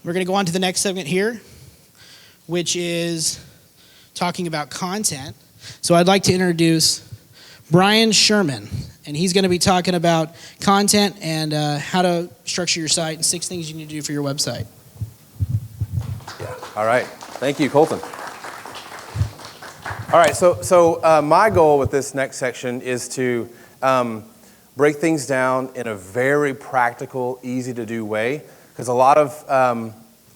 We're going to go on to the next segment here, which is talking about content. So I'd like to introduce Brian Sherman, and he's going to be talking about content and how to structure your site and 6 things you need to do for your website. Yeah. All right. Thank you, Colton. All right. So my goal with this next section is to break things down in a very practical, easy-to-do way, because a lot of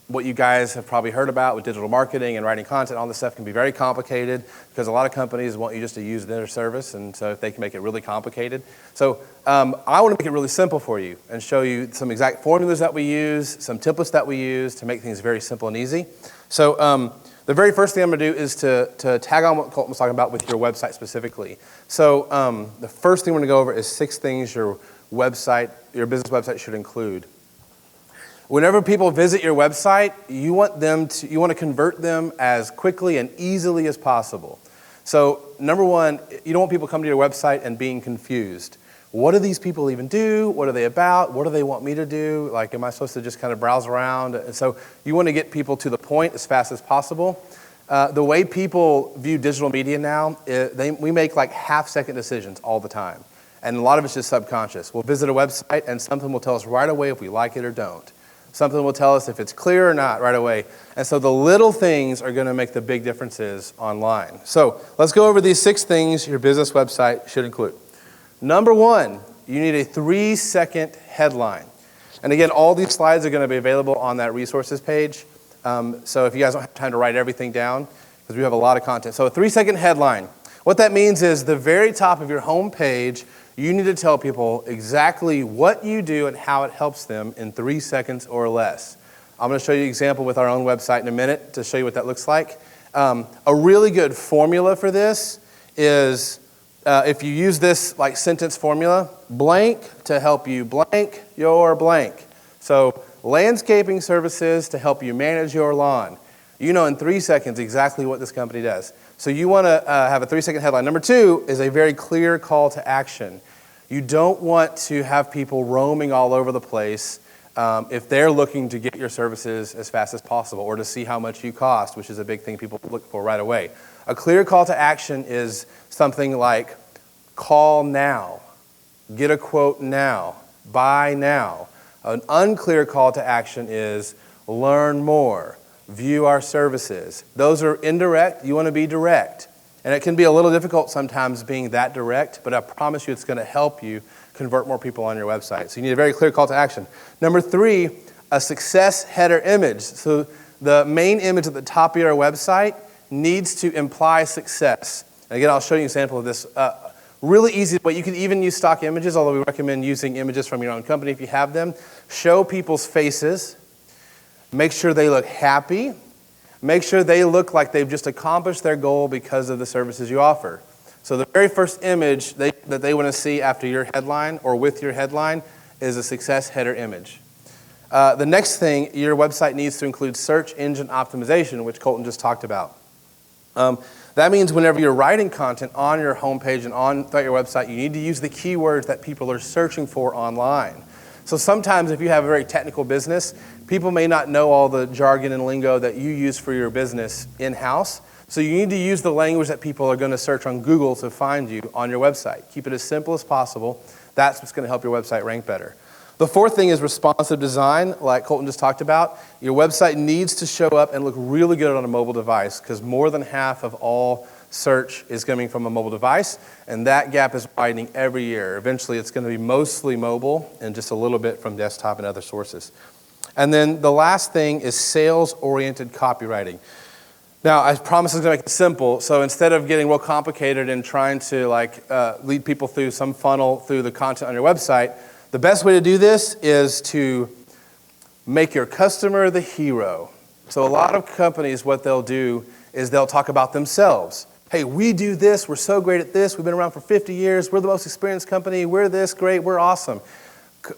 what you guys have probably heard about with digital marketing and writing content, all this stuff can be very complicated because a lot of companies want you just to use their service, and so they can make it really complicated. So I want to make it really simple for you and show you some exact formulas that we use, some templates that we use to make things very simple and easy. So the very first thing I'm going to do is to tag on what Colton was talking about with your website specifically. So the first thing we're going to go over is 6 things your business website should include. Whenever people visit your website, you want to convert them as quickly and easily as possible. So number 1, you don't want people coming to your website and being confused. What do these people even do? What are they about? What do they want me to do? Like, am I supposed to just kind of browse around? And so you want to get people to the point as fast as possible. The way people view digital media now, we make like half-second decisions all the time. And a lot of it's just subconscious. We'll visit a website and something will tell us right away if we like it or don't. Something will tell us if it's clear or not right away. And so the little things are going to make the big differences online. So let's go over these 6 things your business website should include. Number 1, you need a 3-second headline. And again, all these slides are going to be available on that resources page. So if you guys don't have time to write everything down, because we have a lot of content. So a 3-second headline. What that means is the very top of your home page, you need to tell people exactly what you do and how it helps them in 3 seconds or less. I'm going to show you an example with our own website in a minute to show you what that looks like. A really good formula for this is if you use this like sentence formula, blank to help you blank your blank. So landscaping services to help you manage your lawn. You know in 3 seconds exactly what this company does. So you want to have a 3-second headline. Number 2 is a very clear call to action. You don't want to have people roaming all over the place if they're looking to get your services as fast as possible or to see how much you cost, which is a big thing people look for right away. A clear call to action is something like call now, get a quote now, buy now. An unclear call to action is learn more, view our services. Those are indirect. You want to be direct. And it can be a little difficult sometimes being that direct, but I promise you it's going to help you convert more people on your website. So you need a very clear call to action. Number 3, a success header image. So the main image at the top of your website needs to imply success. And again, I'll show you an example of this. Really easy, but you can even use stock images, although we recommend using images from your own company if you have them. Show people's faces. Make sure they look happy. Make sure they look like they've just accomplished their goal because of the services you offer. So the very first image that they want to see after your headline or with your headline is a success header image. The next thing, your website needs to include search engine optimization, which Colton just talked about. That means whenever you're writing content on your homepage and throughout your website, you need to use the keywords that people are searching for online. So sometimes if you have a very technical business, people may not know all the jargon and lingo that you use for your business in-house. So you need to use the language that people are going to search on Google to find you on your website. Keep it as simple as possible. That's what's going to help your website rank better. The 4th thing is responsive design, like Colton just talked about. Your website needs to show up and look really good on a mobile device because more than half of all search is coming from a mobile device, and that gap is widening every year. Eventually, it's going to be mostly mobile and just a little bit from desktop and other sources. And then the last thing is sales-oriented copywriting. Now, I promise I'm going to make it simple, so instead of getting real complicated and trying to lead people through some funnel through the content on your website, the best way to do this is to make your customer the hero. So a lot of companies, what they'll do is they'll talk about themselves. Hey, we do this, we're so great at this, we've been around for 50 years, we're the most experienced company, we're this great, we're awesome.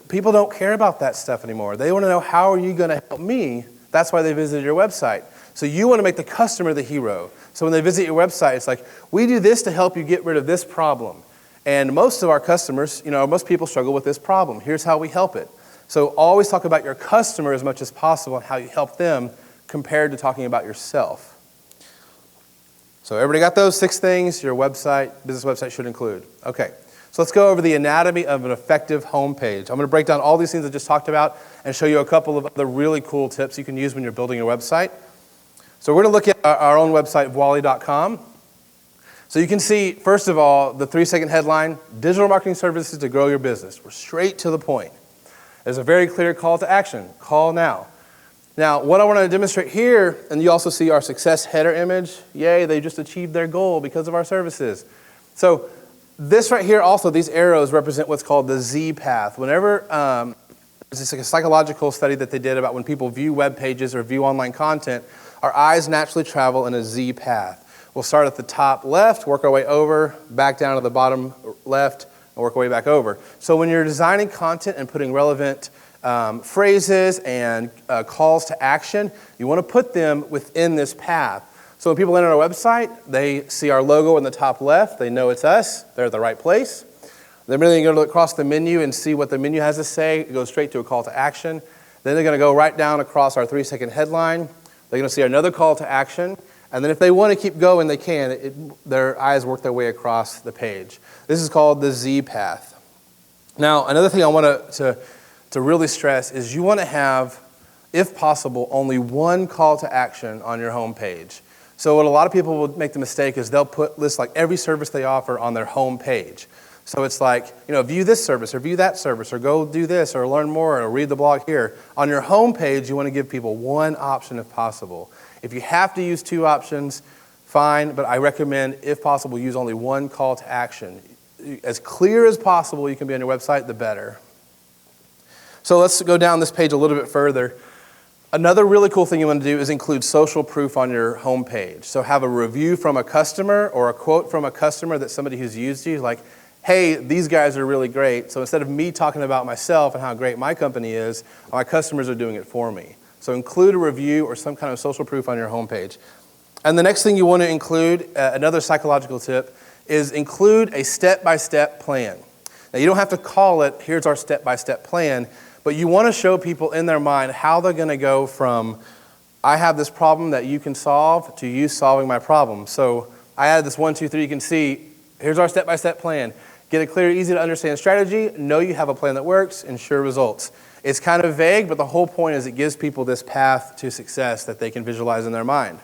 People don't care about that stuff anymore. They want to know, how are you going to help me? That's why they visited your website. So you want to make the customer the hero. So when they visit your website, it's like, we do this to help you get rid of this problem. And most of our customers, most people struggle with this problem. Here's how we help it. So always talk about your customer as much as possible and how you help them compared to talking about yourself. So everybody got those 6 things your business website should include. Okay, so let's go over the anatomy of an effective homepage. I'm going to break down all these things I just talked about and show you a couple of other really cool tips you can use when you're building your website. So we're going to look at our own website, volley.com. So you can see, first of all, the 3-second headline, digital marketing services to grow your business. We're straight to the point. There's a very clear call to action, call now. Now, what I want to demonstrate here, and you also see our success header image. Yay, they just achieved their goal because of our services. So this right here also, these arrows represent what's called the Z path. Whenever, there's like a psychological study that they did about when people view web pages or view online content, our eyes naturally travel in a Z path. We'll start at the top left, work our way over, back down to the bottom left, and work our way back over. So when you're designing content and putting relevant phrases and calls to action, you want to put them within this path. So when people enter our website, they see our logo in the top left, they know it's us, they're at the right place. They're really going to go across the menu and see what the menu has to say. It goes straight to a call to action. Then they're going to go right down across our 3-second headline. They're going to see another call to action. And then if they want to keep going, they can. Their eyes work their way across the page. This is called the Z path. Now, another thing I want to really stress is you want to have, if possible, only one call to action on your home page. So what a lot of people will make the mistake is they'll list like every service they offer on their home page. So it's like, view this service or view that service or go do this or learn more or read the blog here. On your home page, you want to give people one option if possible. If you have to use 2 options, fine, but I recommend, if possible, use only one call to action. As clear as possible you can be on your website, the better. So let's go down this page a little bit further. Another really cool thing you want to do is include social proof on your home page. So have a review from a customer or a quote from a customer that somebody who's used you, like, hey, these guys are really great. So instead of me talking about myself and how great my company is, my customers are doing it for me. So include a review or some kind of social proof on your home page. And the next thing you want to include, another psychological tip, is include a step-by-step plan. Now you don't have to call it, here's our step-by-step plan, but you want to show people in their mind how they're going to go from, I have this problem that you can solve, to you solving my problem. So I added this 1, 2, 3, you can see, here's our step-by-step plan. Get a clear, easy to understand strategy, know you have a plan that works, ensure results. It's kind of vague, but the whole point is it gives people this path to success that they can visualize in their mind.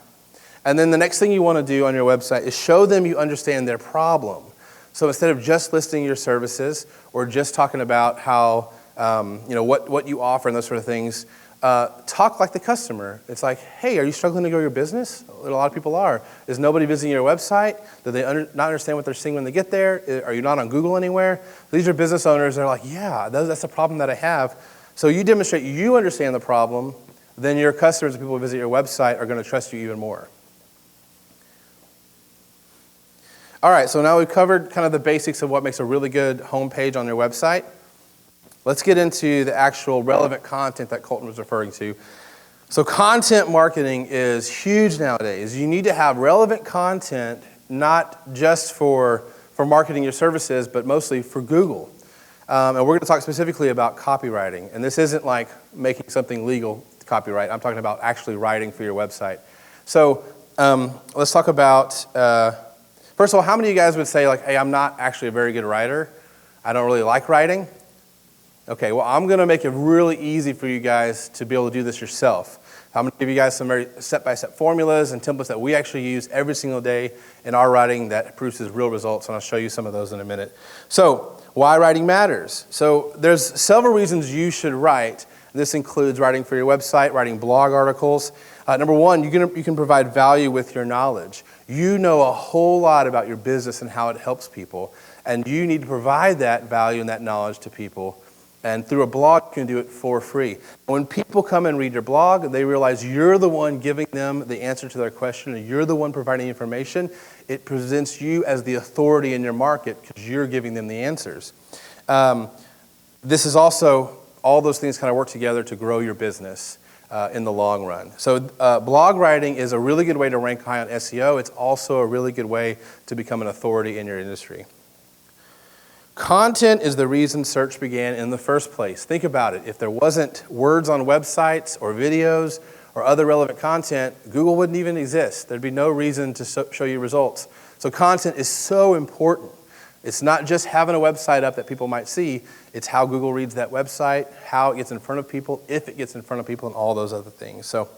And then the next thing you want to do on your website is show them you understand their problem. So instead of just listing your services or just talking about how, what you offer and those sort of things, talk like the customer. It's like, hey, are you struggling to grow your business? A lot of people are. Is nobody visiting your website? Do they not understand what they're seeing when they get there? Are you not on Google anywhere? These are business owners. They're like, yeah, that's a problem that I have. So you demonstrate you understand the problem, then your customers and people who visit your website are going to trust you even more. All right, so now we've covered kind of the basics of what makes a really good homepage on your website. Let's get into the actual relevant content that Colton was referring to. So content marketing is huge nowadays. You need to have relevant content, not just for marketing your services, but mostly for Google. And we're going to talk specifically about copywriting. And this isn't like making something legal, copyright. I'm talking about actually writing for your website. So let's talk about, first of all, how many of you guys would say, like, hey, I'm not actually a very good writer. I don't really like writing. Okay, well, I'm going to make it really easy for you guys to be able to do this yourself. I'm going to give you guys some very step-by-step formulas and templates that we actually use every single day in our writing that produces real results, and I'll show you some of those in a minute. So, why writing matters. So, there's several reasons you should write. This includes writing for your website, writing blog articles. Number one, you can provide value with your knowledge. You know a whole lot about your business and how it helps people, and you need to provide that value and that knowledge to people. And through a blog, you can do it for free. When people come and read your blog, they realize you're the one giving them the answer to their question, and you're the one providing information. It presents you as the authority in your market because you're giving them the answers. This is also, all those things kind of work together to grow your business in the long run. So blog writing is a really good way to rank high on SEO. It's also a really good way to become an authority in your industry. Content is the reason search began in the first place. Think about it. If there wasn't words on websites or videos or other relevant content, Google wouldn't even exist. There'd be no reason to show you results. So content is so important. It's not just having a website up that people might see. It's how Google reads that website, how it gets in front of people, if it gets in front of people, and all those other things. So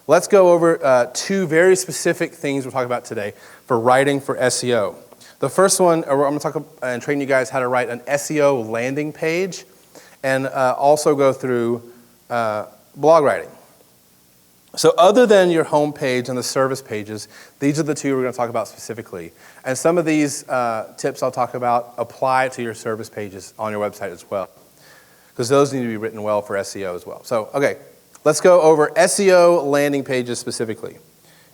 let's go over two very specific things we'll talk about today for writing for SEO. The first one, I'm going to talk and train you guys how to write an SEO landing page and also go through blog writing. So other than your home page and the service pages, these are the two we're going to talk about specifically. And some of these tips I'll talk about apply to your service pages on your website as well, because those need to be written well for SEO as well. So, okay, let's go over SEO landing pages specifically.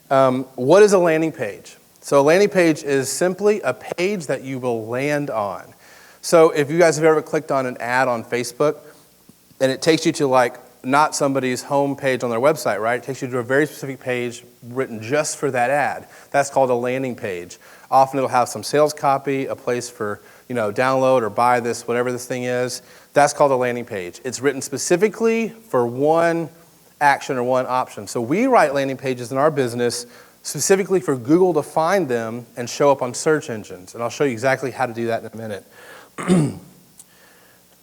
What is a landing page? So a landing page is simply a page that you will land on. So if you guys have ever clicked on an ad on Facebook, and it takes you to like not somebody's home page on their website, right? It takes you to a very specific page written just for that ad. That's called a landing page. Often it'll have some sales copy, a place for, download or buy this, whatever this thing is. That's called a landing page. It's written specifically for one action or one option. So we write landing pages in our business specifically for Google to find them and show up on search engines. And I'll show you exactly how to do that in a minute.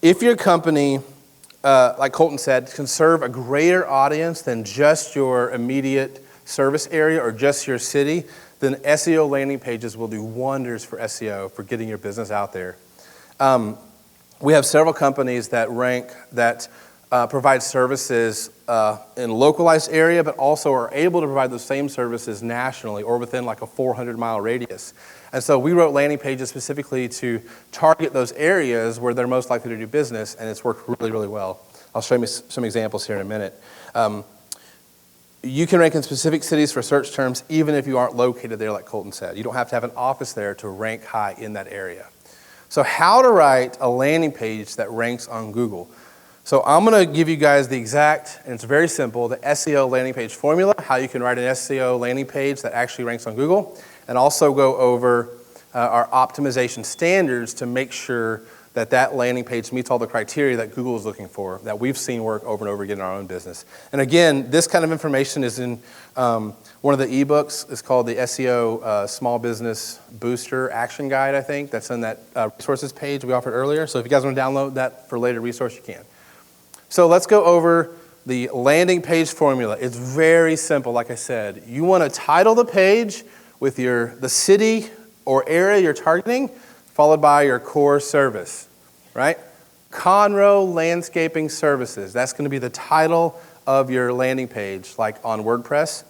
If your company, like Colton said, can serve a greater audience than just your immediate service area or just your city, then SEO landing pages will do wonders for SEO, for getting your business out there. We have several companies that provide services in localized area, but also are able to provide those same services nationally or within like a 400-mile radius. And so we wrote landing pages specifically to target those areas where they're most likely to do business, and it's worked really, really well. I'll show you some examples here in a minute. You can rank in specific cities for search terms even if you aren't located there, like Colton said. You don't have to have an office there to rank high in that area. So how to write a landing page that ranks on Google. So I'm going to give you guys the exact, and it's very simple, the SEO landing page formula, how you can write an SEO landing page that actually ranks on Google, and also go over our optimization standards to make sure that that landing page meets all the criteria that Google is looking for, that we've seen work over and over again in our own business. And again, this kind of information is in one of the ebooks. It's called the SEO Small Business Booster Action Guide, I think. That's in that resources page we offered earlier. So if you guys want to download that for later resource, you can. So let's go over the landing page formula. It's very simple, like I said. You want to title the page with the city or area you're targeting, followed by your core service, right? Conroe Landscaping Services. That's going to be the title of your landing page, like on WordPress.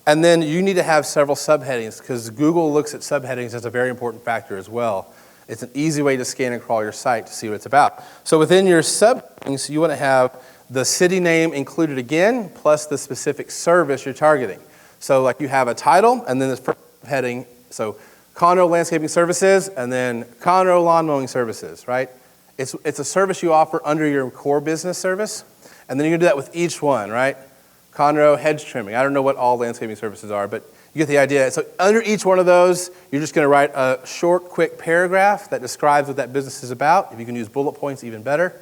And then you need to have several subheadings because Google looks at subheadings as a very important factor as well. It's an easy way to scan and crawl your site to see what it's about. So within your subheadings, you want to have the city name included again, plus the specific service you're targeting. So like you have a title, and then this first heading, so Conroe Landscaping Services, and then Conroe Lawn Mowing Services, right? It's a service you offer under your core business service, and then you're going to do that with each one, right? Conroe Hedge Trimming. I don't know what all landscaping services are, but you get the idea. So under each one of those, you're just going to write a short, quick paragraph that describes what that business is about. If you can use bullet points, even better.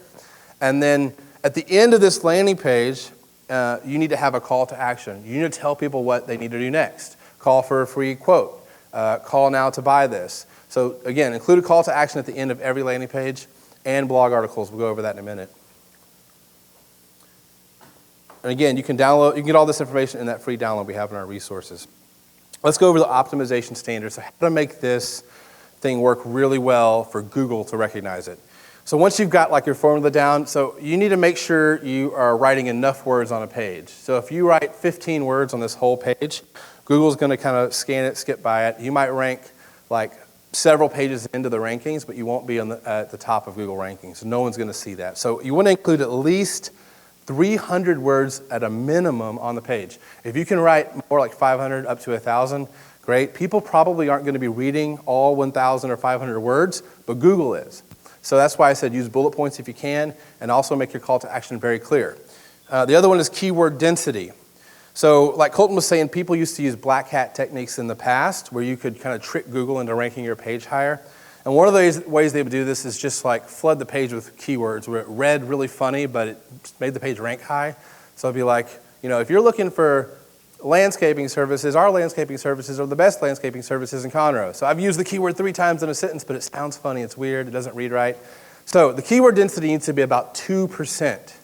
And then at the end of this landing page, you need to have a call to action. You need to tell people what they need to do next. Call for a free quote. Call now to buy this. So again, include a call to action at the end of every landing page and blog articles. We'll go over that in a minute. And again, you can get all this information in that free download we have in our resources. Let's go over the optimization standards, so how to make this thing work really well for Google to recognize it. So once you've got like your formula down, so you need to make sure you are writing enough words on a page. So if you write 15 words on this whole page, Google's going to kind of scan it, skip by it. You might rank like several pages into the rankings, but you won't be at the top of Google rankings. So no one's going to see that. So you want to include at least 300 words at a minimum on the page. If you can write more like 500 up to 1,000, great. People probably aren't going to be reading all 1,000 or 500 words, but Google is. So that's why I said use bullet points if you can, and also make your call to action very clear. The other one is keyword density. So like Colton was saying, people used to use black hat techniques in the past where you could kind of trick Google into ranking your page higher. And one of the ways they would do this is just like flood the page with keywords where it read really funny, but it made the page rank high. So it'd be like, if you're looking for landscaping services, our landscaping services are the best landscaping services in Conroe. So I've used the keyword 3 times in a sentence, but it sounds funny, it's weird, it doesn't read right. So the keyword density needs to be about 2%.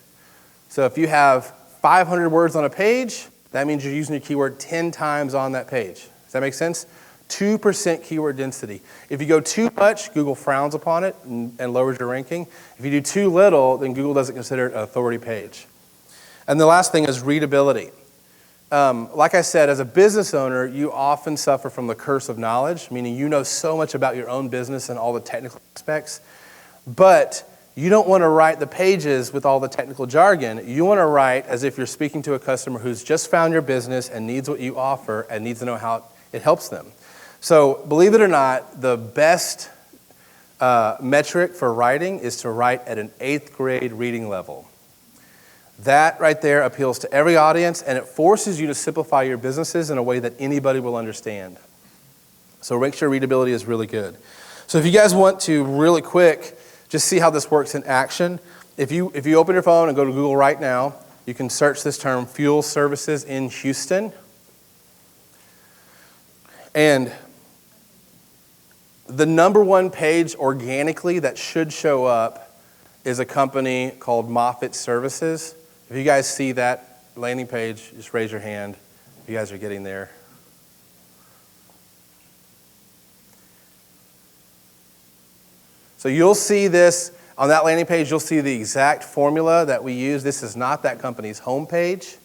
So if you have 500 words on a page, that means you're using your keyword 10 times on that page. Does that make sense? 2% keyword density. If you go too much, Google frowns upon it and lowers your ranking. If you do too little, then Google doesn't consider it an authority page. And the last thing is readability. Like I said, as a business owner, you often suffer from the curse of knowledge, meaning you know so much about your own business and all the technical aspects, but you don't want to write the pages with all the technical jargon. You want to write as if you're speaking to a customer who's just found your business and needs what you offer and needs to know how it helps them. So believe it or not, the best metric for writing is to write at an 8th grade reading level. That right there appeals to every audience, and it forces you to simplify your businesses in a way that anybody will understand. So make sure readability is really good. So if you guys want to really quick just see how this works in action, if you open your phone and go to Google right now, you can search this term, fuel services in Houston. And the number one page organically that should show up is a company called Moffitt Services. If you guys see that landing page, just raise your hand if you guys are getting there. So you'll see this, on that landing page, you'll see the exact formula that we use. This is not that company's homepage.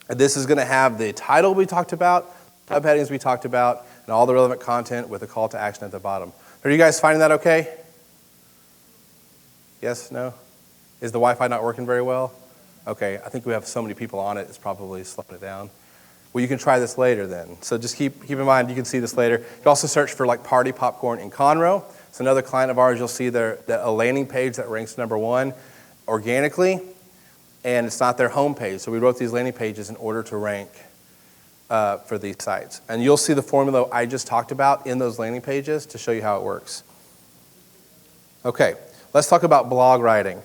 This is going to have the title we talked about, subheadings we talked about, and all the relevant content with a call to action at the bottom. Are you guys finding that okay? Yes? No? Is the Wi-Fi not working very well? Okay, I think we have so many people on it, it's probably slowing it down. Well, you can try this later then. So just keep in mind, you can see this later. You can also search for like Party Popcorn in Conroe. It's another client of ours. You'll see a landing page that ranks #1 organically, and it's not their home page. So we wrote these landing pages in order to rank for these sites. And you'll see the formula I just talked about in those landing pages to show you how it works. Okay, let's talk about blog writing.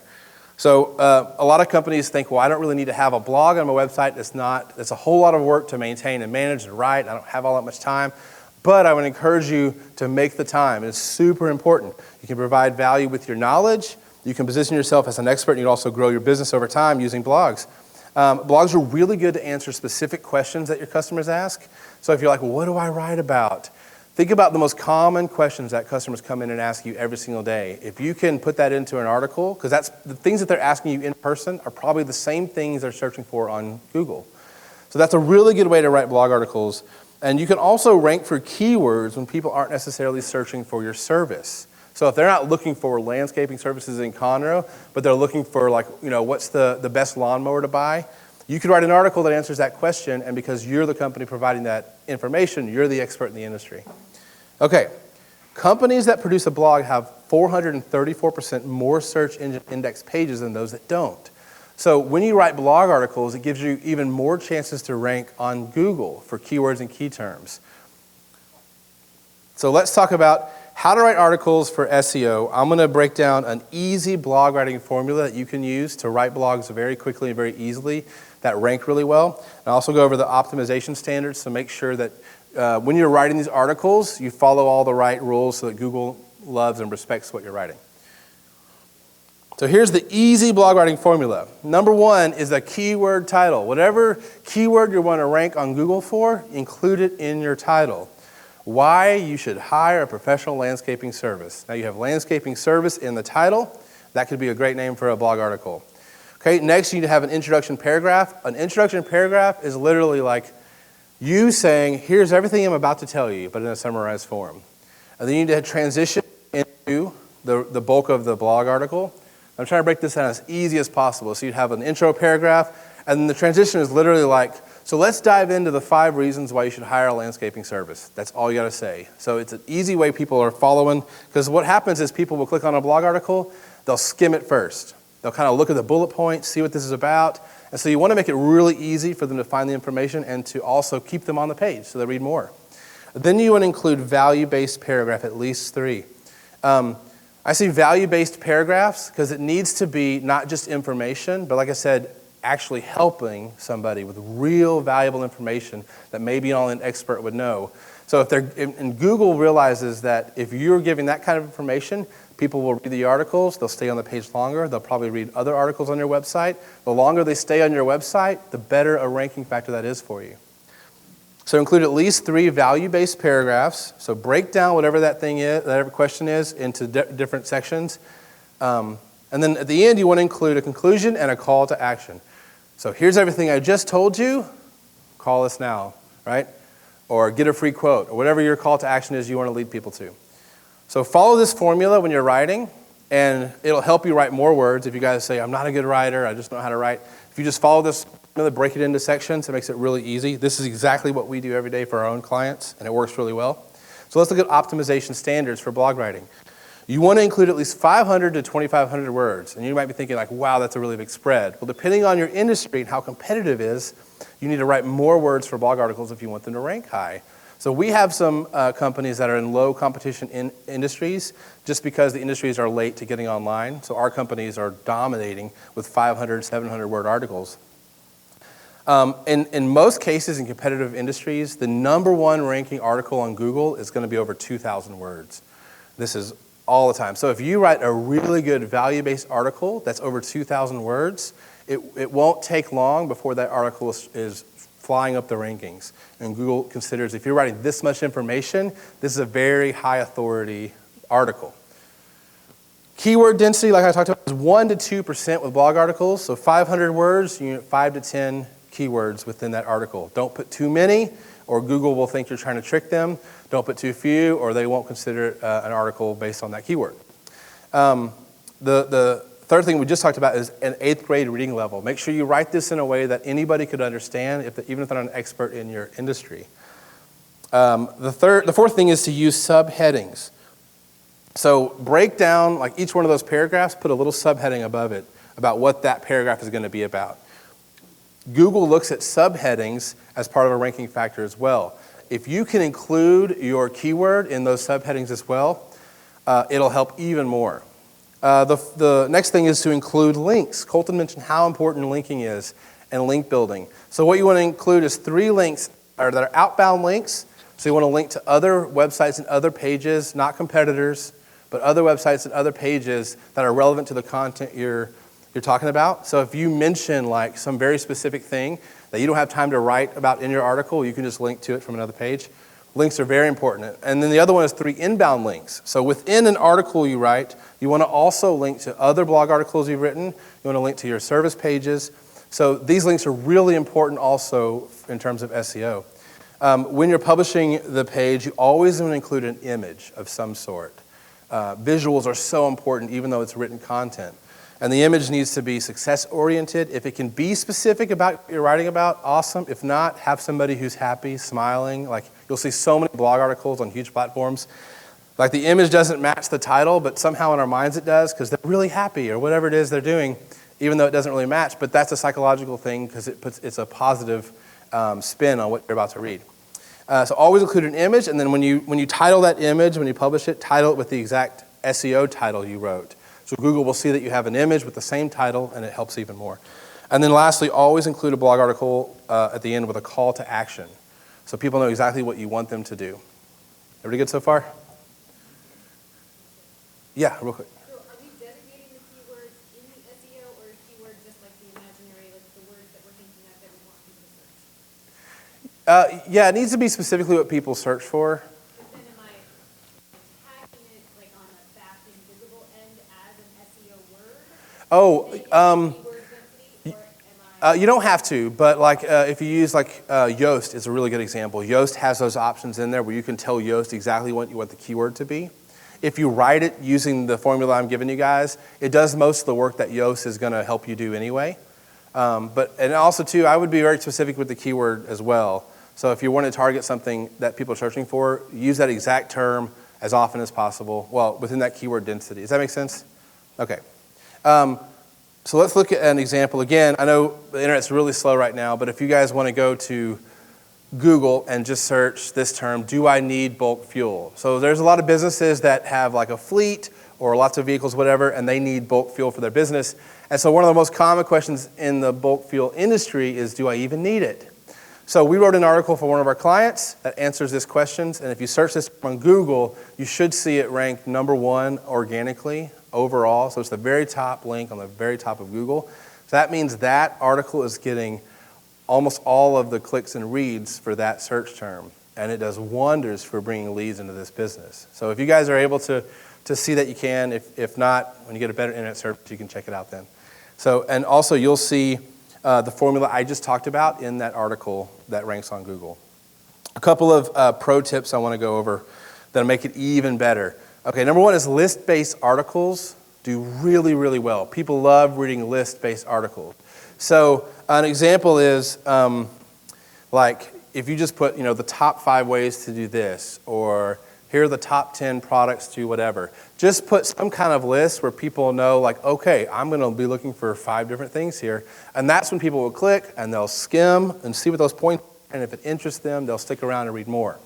So a lot of companies think, well, I don't really need to have a blog on my website. It's a whole lot of work to maintain and manage and write. I don't have all that much time. But I would encourage you to make the time. It's super important. You can provide value with your knowledge. You can position yourself as an expert, and you can also grow your business over time using blogs. Blogs are really good to answer specific questions that your customers ask. So if you're like, well, what do I write about? Think about the most common questions that customers come in and ask you every single day. If you can put that into an article, because that's the things that they're asking you in person are probably the same things they're searching for on Google. So that's a really good way to write blog articles. And you can also rank for keywords when people aren't necessarily searching for your service. So if they're not looking for landscaping services in Conroe, but they're looking for what's the best lawnmower to buy, you could write an article that answers that question, and because you're the company providing that information, you're the expert in the industry. Okay, companies that produce a blog have 434% more search engine index pages than those that don't. So when you write blog articles, it gives you even more chances to rank on Google for keywords and key terms. So let's talk about how to write articles for SEO. I'm going to break down an easy blog writing formula that you can use to write blogs very quickly and very easily that rank really well. And I'll also go over the optimization standards to make sure that when you're writing these articles, you follow all the right rules so that Google loves and respects what you're writing. So here's the easy blog writing formula. #1 is a keyword title. Whatever keyword you want to rank on Google for, include it in your title. Why you should hire a professional landscaping service. Now you have landscaping service in the title. That could be a great name for a blog article. Okay, next you need to have an introduction paragraph. An introduction paragraph is literally like you saying, here's everything I'm about to tell you, but in a summarized form. And then you need to transition into the bulk of the blog article. I'm trying to break this down as easy as possible. So you'd have an intro paragraph, and then the transition is literally like, so let's dive into the 5 reasons why you should hire a landscaping service. That's all you got to say. So it's an easy way people are following, because what happens is people will click on a blog article, they'll skim it first. They'll kind of look at the bullet points, see what this is about, and so you want to make it really easy for them to find the information and to also keep them on the page so they read more. Then you want to include value-based paragraph, at least 3. I see value-based paragraphs because it needs to be not just information, but like I said, actually helping somebody with real valuable information that maybe only an expert would know. So and Google realizes that if you're giving that kind of information, people will read the articles, they'll stay on the page longer, they'll probably read other articles on your website. The longer they stay on your website, the better a ranking factor that is for you. So include at least 3 value-based paragraphs. So break down whatever that thing is, whatever question is, into different sections. And then at the end, you want to include a conclusion and a call to action. So here's everything I just told you. Call us now, right? Or get a free quote, or whatever your call to action is you want to lead people to. So follow this formula when you're writing, and it'll help you write more words. If you guys say, I'm not a good writer, I just don't know how to write. If you just follow this, break it into sections, it makes it really easy. This is exactly what we do every day for our own clients, and it works really well. So let's look at optimization standards for blog writing. You want to include at least 500 to 2,500 words. And you might be thinking like, wow, that's a really big spread. Well, depending on your industry and how competitive it is, you need to write more words for blog articles if you want them to rank high. So we have some companies that are in low competition industries just because the industries are late to getting online. So our companies are dominating with 500, 700 word articles. In most cases in competitive industries, the #1 ranking article on Google is going to be over 2,000 words. This is all the time. So if you write a really good value-based article that's over 2,000 words, it won't take long before that article is flying up the rankings. And Google considers if you're writing this much information, this is a very high authority article. Keyword density, like I talked about, is 1 to 2% with blog articles. So 500 words, you need 5 to 10 keywords within that article. Don't put too many, or Google will think you're trying to trick them. Don't put too few, or they won't consider it an article based on that keyword. The third thing we just talked about is an 8th grade reading level. Make sure you write this in a way that anybody could understand, even if they're not an expert in your industry. The fourth thing is to use subheadings. So break down, like each one of those paragraphs, put a little subheading above it about what that paragraph is going to be about. Google looks at subheadings as part of a ranking factor as well. If you can include your keyword in those subheadings as well, it'll help even more. The next thing is to include links. Colton mentioned how important linking is and link building. So what you want to include is 3 links that are outbound links. So you want to link to other websites and other pages, not competitors, but other websites and other pages that are relevant to the content you're talking about. So if you mention like some very specific thing that you don't have time to write about in your article, you can just link to it from another page. Links are very important. And then the other one is 3 inbound links. So within an article you write, you want to also link to other blog articles you've written. You want to link to your service pages. So these links are really important also in terms of SEO. When you're publishing the page, you always want to include an image of some sort. Visuals are so important even though it's written content. And the image needs to be success-oriented. If it can be specific about what you're writing about, awesome. If not, have somebody who's happy, smiling. Like you'll see so many blog articles on huge platforms. Like the image doesn't match the title, but somehow in our minds it does because they're really happy or whatever it is they're doing, even though it doesn't really match. But that's a psychological thing because it's a positive spin on what you're about to read. So always include an image, and then when you title that image, when you publish it, title it with the exact SEO title you wrote. So Google will see that you have an image with the same title, and it helps even more. And then lastly, always include a blog article at the end with a call to action, so people know exactly what you want them to do. Everybody good so far? Yeah, real quick. So are we designating the keywords in the SEO, or is keyword just like the imaginary, like the words that we're thinking of that we want people to search? Yeah, it needs to be specifically what people search for. But then am I tagging it like on the back invisible end as an SEO word? Keyword density, or am I? You don't have to, but like if you use like Yoast is a really good example. Yoast has those options in there where you can tell Yoast exactly what you want the keyword to be. If you write it using the formula I'm giving you guys, it does most of the work that Yoast is going to help you do anyway. And also too, I would be very specific with the keyword as well. So if you want to target something that people are searching for, use that exact term as often as possible, well, within that keyword density. Does that make sense? Okay. So let's look at an example. Again, I know the internet's really slow right now, but if you guys want to go to Google and just search this term, do I need bulk fuel? So there's a lot of businesses that have like a fleet or lots of vehicles, whatever, and they need bulk fuel for their business. And so one of the most common questions in the bulk fuel industry is, do I even need it? So we wrote an article for one of our clients that answers these questions, and if you search this on Google, you should see it ranked #1 organically overall. So it's the very top link on the very top of Google. So that means that article is getting almost all of the clicks and reads for that search term, and it does wonders for bringing leads into this business. So if you guys are able to see that, you can. If not, when you get a better internet service, you can check it out then. So, and also you'll see the formula I just talked about in that article that ranks on Google. A couple of pro tips I want to go over that'll make it even better. Okay, number one is list-based articles do really, really well. People love reading list-based articles. So an example is like if you just put, the top 5 ways to do this, or here are the top 10 products to whatever. Just put some kind of list where people know, like, okay, I'm going to be looking for 5 different things here. And that's when people will click and they'll skim and see what those points are. And if it interests them, they'll stick around and read more.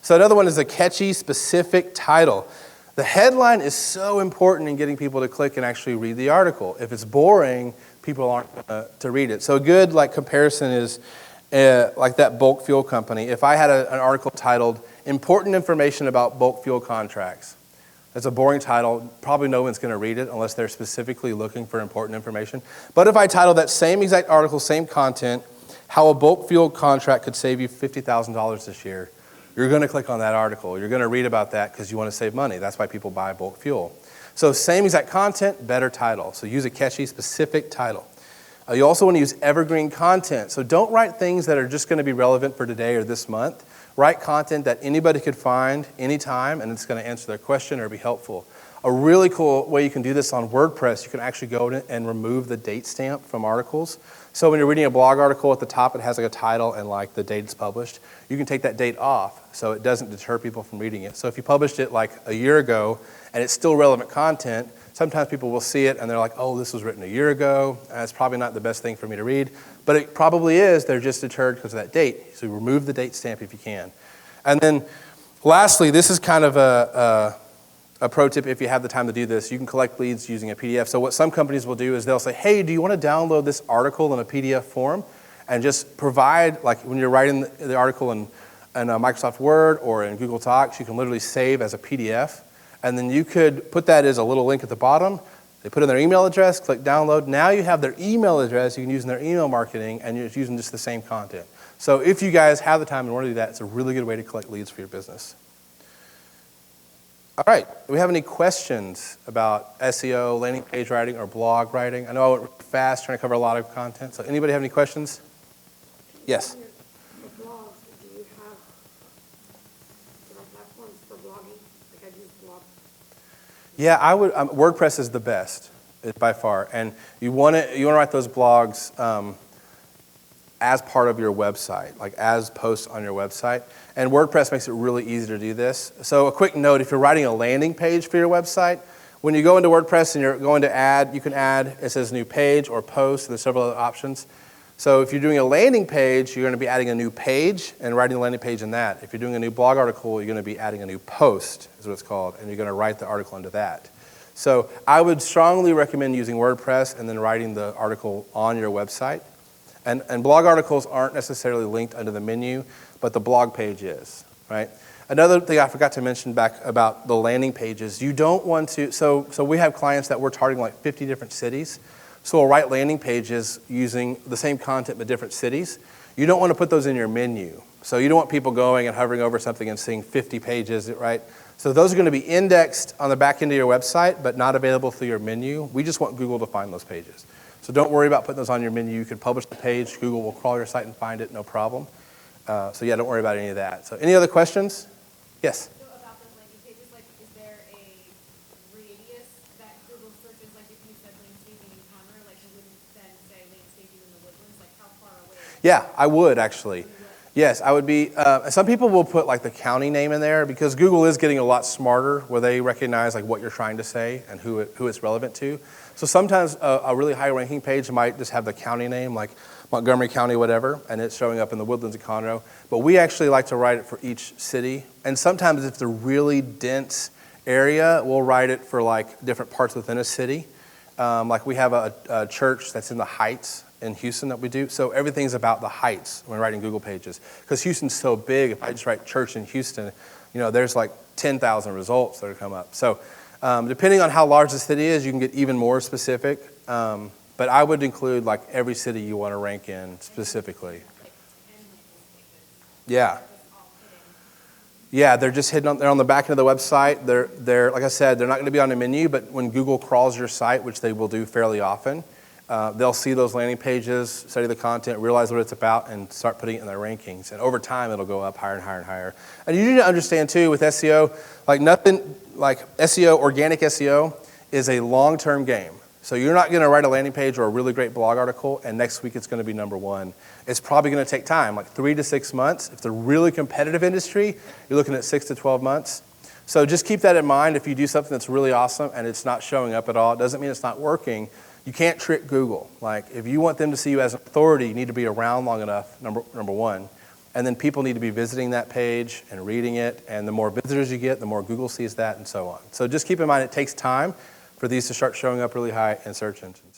So another one is a catchy, specific title. The headline is so important in getting people to click and actually read the article. If it's boring, people aren't to read it. So a good comparison is like that bulk fuel company. If I had an article titled Important Information About Bulk Fuel Contracts, that's a boring title. Probably no one's going to read it unless they're specifically looking for important information. But if I title that same exact article, same content, how a bulk fuel contract could save you $50,000 this year, you're going to click on that article. You're going to read about that because you want to save money. That's why people buy bulk fuel. So same exact content, better title. So use a catchy, specific title. You also want to use evergreen content. So don't write things that are just going to be relevant for today or this month. Write content that anybody could find anytime, and it's going to answer their question or be helpful. A really cool way you can do this on WordPress, you can actually go and remove the date stamp from articles. So when you're reading a blog article at the top, it has like a title and like the date it's published. You can take that date off so it doesn't deter people from reading it. So if you published it like a year ago and it's still relevant content, sometimes people will see it and they're like, oh, this was written a year ago, and it's probably not the best thing for me to read. But it probably is. They're just deterred because of that date. So remove the date stamp if you can. And then lastly, this is kind of a pro tip if you have the time to do this. You can collect leads using a PDF. So what some companies will do is they'll say, hey, do you want to download this article in a PDF form? And just provide, like when you're writing the article in Microsoft Word or in Google Docs, you can literally save as a PDF. And then you could put that as a little link at the bottom. They put in their email address, click download. Now you have their email address you can use in their email marketing, and you're using just the same content. So if you guys have the time and want to do that, it's a really good way to collect leads for your business. All right, do we have any questions about SEO, landing page writing, or blog writing? I know I went fast trying to cover a lot of content. So anybody have any questions? Yes? For blogs, do you have platforms for blogging? Like I use blog. Yeah, I would. WordPress is the best by far, and you want to write those blogs as part of your website, like as posts on your website. And WordPress makes it really easy to do this. So a quick note: if you're writing a landing page for your website, when you go into WordPress and you're going to add, you can add. It says new page or post. And there's several other options. So if you're doing a landing page, you're going to be adding a new page and writing the landing page in that. If you're doing a new blog article, you're going to be adding a new post, is what it's called, and you're going to write the article into that. So I would strongly recommend using WordPress and then writing the article on your website. And blog articles aren't necessarily linked under the menu, but the blog page is, right? Another thing I forgot to mention back about the landing pages, you don't want to, so we have clients that we're targeting like 50 different cities. So we'll write landing pages using the same content but different cities. You don't want to put those in your menu. So you don't want people going and hovering over something and seeing 50 pages, right? So those are going to be indexed on the back end of your website but not available through your menu. We just want Google to find those pages. So don't worry about putting those on your menu. You can publish the page. Google will crawl your site and find it, no problem. So yeah, don't worry about any of that. So any other questions? Yes? So about those landing pages, like, is there a radius that Google searches? Like, if you said landscaping in Conroe, like, you wouldn't then say landscaping in the woodlands? Like, how far away? Yeah, I would actually. Yes, I would be. Some people will put like the county name in there because Google is getting a lot smarter where they recognize like what you're trying to say and who it's relevant to. So sometimes a really high ranking page might just have the county name, like Montgomery County, whatever, and it's showing up in the Woodlands and Conroe. But we actually like to write it for each city. And sometimes if it's a really dense area, we'll write it for like different parts within a city. Like we have a church that's in the Heights in Houston that we do. So everything's about the Heights when writing Google pages. Because Houston's so big, if I just write church in Houston, there's like 10,000 results that come up. So depending on how large the city is, you can get even more specific. But I would include like every city you want to rank in specifically. Yeah. Yeah, they're just hidden they're on the back end of the website. They're like I said, they're not going to be on the menu, but when Google crawls your site, which they will do fairly often, they'll see those landing pages, study the content, realize what it's about, and start putting it in their rankings. And over time, it'll go up higher and higher and higher. And you need to understand too, with SEO, like SEO, organic SEO is a long-term game. So you're not going to write a landing page or a really great blog article, and next week it's going to be number one. It's probably going to take time, like 3 to 6 months. If it's a really competitive industry, you're looking at 6 to 12 months. So just keep that in mind. If you do something that's really awesome and it's not showing up at all, it doesn't mean it's not working. You can't trick Google. Like if you want them to see you as an authority, you need to be around long enough, number one. And then people need to be visiting that page and reading it. And the more visitors you get, the more Google sees that and so on. So just keep in mind it takes time for these to start showing up really high in search engines.